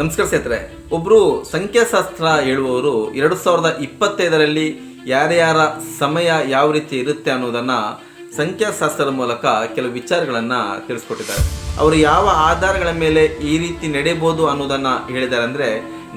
ನಮಸ್ಕಾರ ಸ್ನೇಹಿತರೆ, ಒಬ್ಬರು ಸಂಖ್ಯಾಶಾಸ್ತ್ರ ಹೇಳುವವರು 2025ರಲ್ಲಿ ಯಾರ್ಯಾರ ಸಮಯ ಯಾವ ರೀತಿ ಇರುತ್ತೆ ಅನ್ನೋದನ್ನು ಸಂಖ್ಯಾಶಾಸ್ತ್ರದ ಮೂಲಕ ಕೆಲವು ವಿಚಾರಗಳನ್ನು ತಿಳಿಸ್ಕೊಟ್ಟಿದ್ದಾರೆ. ಅವರು ಯಾವ ಆಧಾರಗಳ ಮೇಲೆ ಈ ರೀತಿ ನಡೆಯಬಹುದು ಅನ್ನೋದನ್ನು ಹೇಳಿದ್ದಾರೆ ಅಂದರೆ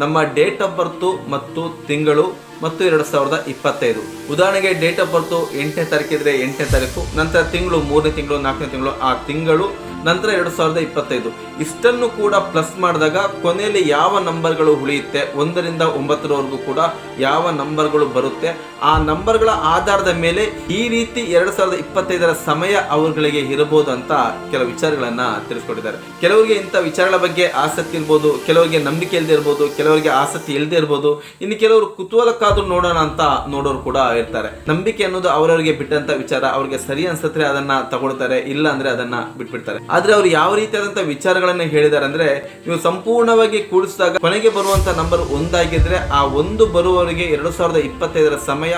ನಮ್ಮ ಡೇಟ್ ಆಫ್ ಬರ್ತು ಮತ್ತು ತಿಂಗಳು ಮತ್ತು 2025. ಉದಾಹರಣೆಗೆ ಡೇಟ್ ಆಫ್ ಬರ್ತು 8ನೇ ತಾರೀಕು ಇದ್ರೆ 8ನೇ ತಾರೀಕು, ನಂತರ ತಿಂಗಳು 3ನೇ ತಿಂಗಳು 4ನೇ ತಿಂಗಳು, ಆ ತಿಂಗಳು ನಂತರ 2025. ಇಷ್ಟನ್ನು ಕೂಡ ಪ್ಲಸ್ ಮಾಡಿದಾಗ ಕೊನೆಯಲ್ಲಿ ಯಾವ ನಂಬರ್ಗಳು ಉಳಿಯುತ್ತೆ 1ರಿಂದ 9ರವರೆಗೂ ಕೂಡ ಯಾವ ನಂಬರ್ಗಳು ಬರುತ್ತೆ, ಆ ನಂಬರ್ಗಳ ಆಧಾರದ ಮೇಲೆ ಈ ರೀತಿ 2025ರ ಸಮಯ ಅವರುಗಳಿಗೆ ಇರಬಹುದು ಅಂತ ಕೆಲವು ವಿಚಾರಗಳನ್ನ ತಿಳಿಸ್ಕೊಟ್ಟಿದ್ದಾರೆ. ಕೆಲವರಿಗೆ ಇಂಥ ವಿಚಾರಗಳ ಬಗ್ಗೆ ಆಸಕ್ತಿ ಇರ್ಬೋದು, ಕೆಲವರಿಗೆ ನಂಬಿಕೆ ಇಲ್ಲದೆ ಇರ್ಬೋದು, ಕೆಲವರಿಗೆ ಆಸಕ್ತಿ ಇಲ್ಲದೆ ಇರ್ಬೋದು, ಇನ್ನು ಕೆಲವರು ಕುತೂಹಲಕ್ಕಾದ್ರೂ ನೋಡೋಣ ಅಂತ ನೋಡೋರು ಕೂಡ ಇರ್ತಾರೆ. ನಂಬಿಕೆ ಅನ್ನೋದು ಅವರವರಿಗೆ ಬಿಟ್ಟಂತ ವಿಚಾರ. ಅವ್ರಿಗೆ ಸರಿ ಅನ್ಸತ್ರೆ ಅದನ್ನ ತಗೊಳ್ತಾರೆ, ಇಲ್ಲ ಅಂದ್ರೆ ಅದನ್ನ ಬಿಟ್ಬಿಡ್ತಾರೆ. ಆದ್ರೆ ಅವ್ರು ಯಾವ ರೀತಿಯಾದಂತಹ ವಿಚಾರಗಳನ್ನ ಹೇಳಿದ್ದಾರೆ ಅಂದ್ರೆ, ನೀವು ಸಂಪೂರ್ಣವಾಗಿ ಕೂಡಿಸಿದಾಗ ಕೊನೆಗೆ ಬರುವಂತ ನಂಬರ್ 1 ಆಗಿದ್ರೆ ಆ 1 ಬರುವವರೆಗೆ 2025ರ ಸಮಯ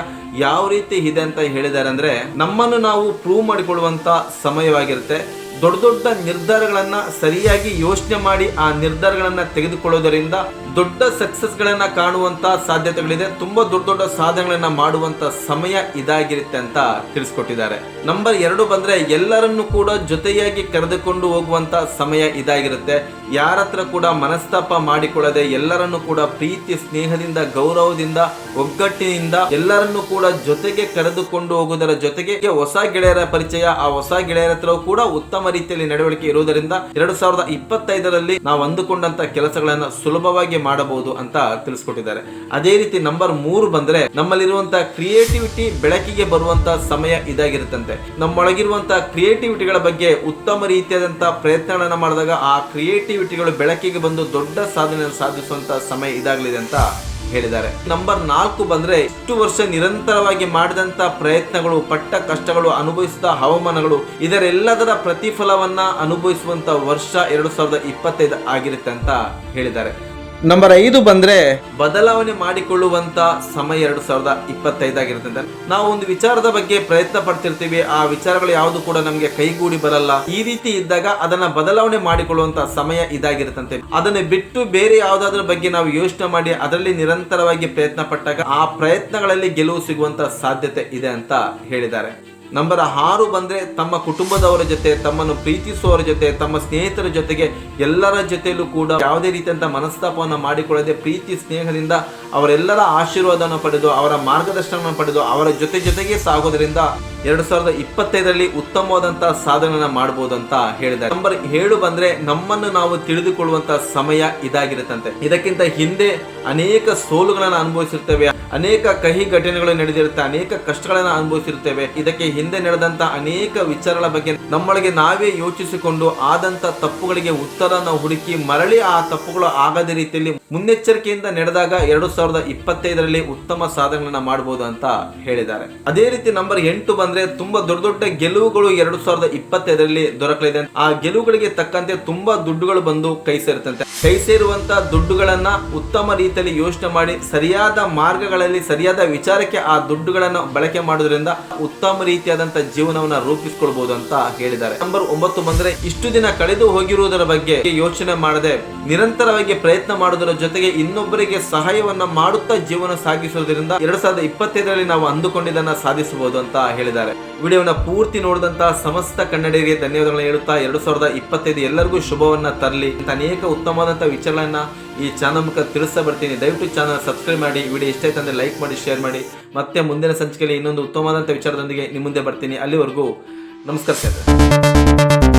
ಯಾವ ರೀತಿ ಇದೆ ಅಂತ ಹೇಳಿದ್ದಾರೆ ಅಂದ್ರೆ, ನಮ್ಮನ್ನು ನಾವು ಪ್ರೂವ್ ಮಾಡಿಕೊಳ್ಳುವಂತ ಸಮಯವಾಗಿರುತ್ತೆ. ದೊಡ್ಡ ದೊಡ್ಡ ನಿರ್ಧಾರಗಳನ್ನ ಸರಿಯಾಗಿ ಯೋಚನೆ ಮಾಡಿ ಆ ನಿರ್ಧಾರಗಳನ್ನ ತೆಗೆದುಕೊಳ್ಳೋದರಿಂದ ದೊಡ್ಡ ಸಕ್ಸಸ್ ಗಳನ್ನ ಕಾಣುವಂತ ಸಾಧ್ಯತೆಗಳಿದೆ. ತುಂಬಾ ದೊಡ್ಡ ದೊಡ್ಡ ಸಾಧನೆಗಳನ್ನ ಮಾಡುವಂತ ಸಮಯ ಇದಾಗಿರುತ್ತೆ ಅಂತ ತಿಳಿಸ್ಕೊಟ್ಟಿದ್ದಾರೆ. ನಂಬರ್ 2 ಬಂದ್ರೆ ಎಲ್ಲರನ್ನು ಕೂಡ ಜೊತೆಯಾಗಿ ಕರೆದುಕೊಂಡು ಹೋಗುವಂತ ಸಮಯ ಇದಾಗಿರುತ್ತೆ. ಯಾರ ಹತ್ರ ಕೂಡ ಮನಸ್ತಾಪ ಮಾಡಿಕೊಳ್ಳದೆ ಎಲ್ಲರನ್ನು ಕೂಡ ಪ್ರೀತಿ ಸ್ನೇಹದಿಂದ ಗೌರವದಿಂದ ಒಗ್ಗಟ್ಟಿನಿಂದ ಎಲ್ಲರನ್ನು ಕೂಡ ಜೊತೆಗೆ ಕರೆದುಕೊಂಡು ಹೋಗುವುದರ ಜೊತೆಗೆ ಹೊಸ ಗೆಳೆಯರ ಪರಿಚಯ, ಆ ಹೊಸ ಗೆಳೆಯರ ಹತ್ರ ಕೂಡ ಉತ್ತಮ ರೀತಿಯಲ್ಲಿ ನಡವಳಿಕೆ ಇರುವುದರಿಂದ 2025ರಲ್ಲಿ ನಾವು ಅಂದುಕೊಂಡಂತ ಕೆಲಸಗಳನ್ನ ಸುಲಭವಾಗಿ ಮಾಡಬಹುದು ಅಂತ ತಿಳಿಸ್ಕೊಟ್ಟಿದ್ದಾರೆ. ಅದೇ ರೀತಿ ನಂಬರ್ 3 ಬಂದ್ರೆ ನಮ್ಮಲ್ಲಿರುವಂತಹ ಕ್ರಿಯೇಟಿವಿಟಿ ಬೆಳಕಿಗೆ ಬರುವಂತಹ ಸಮಯ ಇದಾಗಿರುತ್ತಂತೆ. ನಮ್ಮೊಳಗಿರುವಂತಹ ಕ್ರಿಯೇಟಿವಿಟಿಗಳ ಬಗ್ಗೆ ಉತ್ತಮ ರೀತಿಯಾದಂತಹ ಪ್ರಯತ್ನಗಳನ್ನ ಮಾಡಿದಾಗ ಆ ಕ್ರಿಯೇಟಿವಿಟಿಗಳು ಬೆಳಕಿಗೆ ಬಂದು ದೊಡ್ಡ ಸಾಧನೆಯನ್ನು ಸಾಧಿಸುವಂತಹ ಸಮಯ ಇದಾಗಲಿದೆ ಅಂತ ಹೇಳಿದ್ದಾರೆ. ನಂಬರ್ 4 ಬಂದ್ರೆ ಇಷ್ಟು ವರ್ಷ ನಿರಂತರವಾಗಿ ಮಾಡಿದಂತ ಪ್ರಯತ್ನಗಳು, ಪಟ್ಟ ಕಷ್ಟಗಳು, ಅನುಭವಿಸಿದ ಹವಾಮಾನಗಳು ಇದರೆಲ್ಲದರ ಪ್ರತಿಫಲವನ್ನ ಅನುಭವಿಸುವಂತ ವರ್ಷ 2025 ಆಗಿರುತ್ತೆ ಅಂತ ಹೇಳಿದ್ದಾರೆ. ನಂಬರ್ 5 ಬಂದ್ರೆ ಬದಲಾವಣೆ ಮಾಡಿಕೊಳ್ಳುವಂತ ಸಮಯ 2025 ಆಗಿರುತ್ತೆ. ನಾವು ಒಂದು ವಿಚಾರದ ಬಗ್ಗೆ ಪ್ರಯತ್ನ ಪಡ್ತಿರ್ತೀವಿ, ಆ ವಿಚಾರಗಳು ಯಾವುದು ಕೂಡ ನಮಗೆ ಕೈಗೂಡಿ ಬರಲ್ಲ. ಈ ರೀತಿ ಇದ್ದಾಗ ಅದನ್ನ ಬದಲಾವಣೆ ಮಾಡಿಕೊಳ್ಳುವಂತ ಸಮಯ ಇದಾಗಿರುತ್ತಂತೆ. ಅದನ್ನ ಬಿಟ್ಟು ಬೇರೆ ಯಾವುದಾದ್ರ ಬಗ್ಗೆ ನಾವು ಯೋಚನೆ ಮಾಡಿ ಅದರಲ್ಲಿ ನಿರಂತರವಾಗಿ ಪ್ರಯತ್ನ ಪಟ್ಟಾಗ ಆ ಪ್ರಯತ್ನಗಳಲ್ಲಿ ಗೆಲುವು ಸಿಗುವಂತ ಸಾಧ್ಯತೆ ಇದೆ ಅಂತ ಹೇಳಿದ್ದಾರೆ. ನಂಬರ್ 6 ಬಂದ್ರೆ ತಮ್ಮ ಕುಟುಂಬದವರ ಜೊತೆ, ತಮ್ಮನ್ನು ಪ್ರೀತಿಸುವವರ ಜೊತೆ, ತಮ್ಮ ಸ್ನೇಹಿತರ ಜೊತೆಗೆ ಎಲ್ಲರ ಜೊತೆಯಲ್ಲೂ ಕೂಡ ಯಾವುದೇ ರೀತಿಯಂತ ಮನಸ್ತಾಪವನ್ನು ಮಾಡಿಕೊಳ್ಳದೆ ಪ್ರೀತಿ ಸ್ನೇಹದಿಂದ ಅವರೆಲ್ಲರ ಆಶೀರ್ವಾದವನ್ನು ಪಡೆದು ಅವರ ಮಾರ್ಗದರ್ಶನವನ್ನು ಪಡೆದು ಅವರ ಜೊತೆಗೆ ಸಾಗೋದ್ರಿಂದ 2025ರಲ್ಲಿ ಉತ್ತಮವಾದಂತಹ ಸಾಧನೆಯನ್ನ ಮಾಡಬಹುದು ಅಂತ ಹೇಳಿದ್ದಾರೆ. ನಂಬರ್ 7 ಬಂದ್ರೆ ನಮ್ಮನ್ನು ನಾವು ತಿಳಿದುಕೊಳ್ಳುವಂತಹ ಸಮಯ ಇದಾಗಿರುತ್ತಂತೆ. ಇದಕ್ಕಿಂತ ಹಿಂದೆ ಅನೇಕ ಸೋಲುಗಳನ್ನ ಅನುಭವಿಸಿರ್ತೇವೆ, ಅನೇಕ ಕಹಿ ಘಟನೆಗಳು ನಡೆದಿರುತ್ತೆ, ಅನೇಕ ಕಷ್ಟಗಳನ್ನ ಅನುಭವಿಸಿರ್ತೇವೆ. ಇದಕ್ಕೆ ಹಿಂದೆ ನಡೆದಂತ ಅನೇಕ ವಿಚಾರಗಳ ಬಗ್ಗೆ ನಮ್ಮೊಳಗೆ ನಾವೇ ಯೋಚಿಸಿಕೊಂಡು ಆದಂತ ತಪ್ಪುಗಳಿಗೆ ಉತ್ತರನ ಹುಡುಕಿ ಮರಳಿ ಆ ತಪ್ಪುಗಳು ಆಗದ ರೀತಿಯಲ್ಲಿ ಮುನ್ನೆಚ್ಚರಿಕೆಯಿಂದ ನಡೆದಾಗ 2025ರಲ್ಲಿ ಉತ್ತಮ ಸಾಧನೆಗಳನ್ನ ಮಾಡಬಹುದು ಅಂತ ಹೇಳಿದ್ದಾರೆ. ಅದೇ ರೀತಿ ನಂಬರ್ 8 ಬಂದ್ರೆ ತುಂಬಾ ದೊಡ್ಡ ದೊಡ್ಡ ಗೆಲುವುಗಳು 2025ರಲ್ಲಿ ದೊರಕಲಿದೆ. ಆ ಗೆಲುವುಗಳಿಗೆ ತಕ್ಕಂತೆ ತುಂಬಾ ದುಡ್ಡುಗಳು ಬಂದು ಕೈ ಸೇರುತ್ತಂತೆ. ಕೈ ಸೇರುವಂತ ದುಡ್ಡುಗಳನ್ನ ಉತ್ತಮ ರೀತಿಯಲ್ಲಿ ಯೋಚನೆ ಮಾಡಿ ಸರಿಯಾದ ಮಾರ್ಗಗಳಲ್ಲಿ ಸರಿಯಾದ ವಿಚಾರಕ್ಕೆ ಆ ದುಡ್ಡುಗಳನ್ನು ಬಳಕೆ ಮಾಡೋದ್ರಿಂದ ಉತ್ತಮ ರೀತಿಯಾದಂತ ಜೀವನವನ್ನ ರೂಪಿಸಿಕೊಳ್ಬಹುದು ಅಂತ ಹೇಳಿದ್ದಾರೆ. ನಂಬರ್ 9 ಬಂದ್ರೆ ಇಷ್ಟು ದಿನ ಕಳೆದು ಹೋಗಿರುವುದರ ಬಗ್ಗೆ ಯೋಚನೆ ಮಾಡದೆ ನಿರಂತರವಾಗಿ ಪ್ರಯತ್ನ ಮಾಡೋದರ ಜೊತೆಗೆ ಇನ್ನೊಬ್ಬರಿಗೆ ಸಹಾಯವನ್ನ ಮಾಡುತ್ತಾ ಜೀವನ ಸಾಗಿಸುವುದರಿಂದ 2025ರಲ್ಲಿ ನಾವು ಅಂದುಕೊಂಡಿದ್ದನ್ನ ಸಾಧಿಸಬಹುದು ಅಂತ ಹೇಳಿದ್ದಾರೆ. ವಿಡಿಯೋನ ಪೂರ್ತಿ ನೋಡಿದಂತಹ ಸಮಸ್ತ ಕನ್ನಡಿಗರಿಗೆ ಧನ್ಯವಾದಗಳನ್ನ ಹೇಳುತ್ತಾ 2025 ಎಲ್ಲರಿಗೂ ಶುಭವನ್ನ ತರಲಿ ಅಂತ ಅನೇಕ ಉತ್ತಮವಾದಂತಹ ವಿಚಾರಗಳನ್ನ ಈ ಚಾನಲ್ ಮುಖ ತಿಳಿಸ್ತಾ ಬರ್ತೀನಿ. ದಯವಿಟ್ಟು ಚಾನಲ್ ಸಬ್ಸ್ಕ್ರೈಬ್ ಮಾಡಿ, ವಿಡಿಯೋ ಇಷ್ಟ ಆಯ್ತು ಅಂದ್ರೆ ಲೈಕ್ ಮಾಡಿ, ಶೇರ್ ಮಾಡಿ. ಮತ್ತೆ ಮುಂದಿನ ಸಂಚಿಕೆಯಲ್ಲಿ ಇನ್ನೊಂದು ಉತ್ತಮವಾದಂತಹ ವಿಚಾರದೊಂದಿಗೆ ನಿಮ್ಮ ಮುಂದೆ ಬರ್ತೀನಿ. ಅಲ್ಲಿವರೆಗೂ ನಮಸ್ಕಾರ.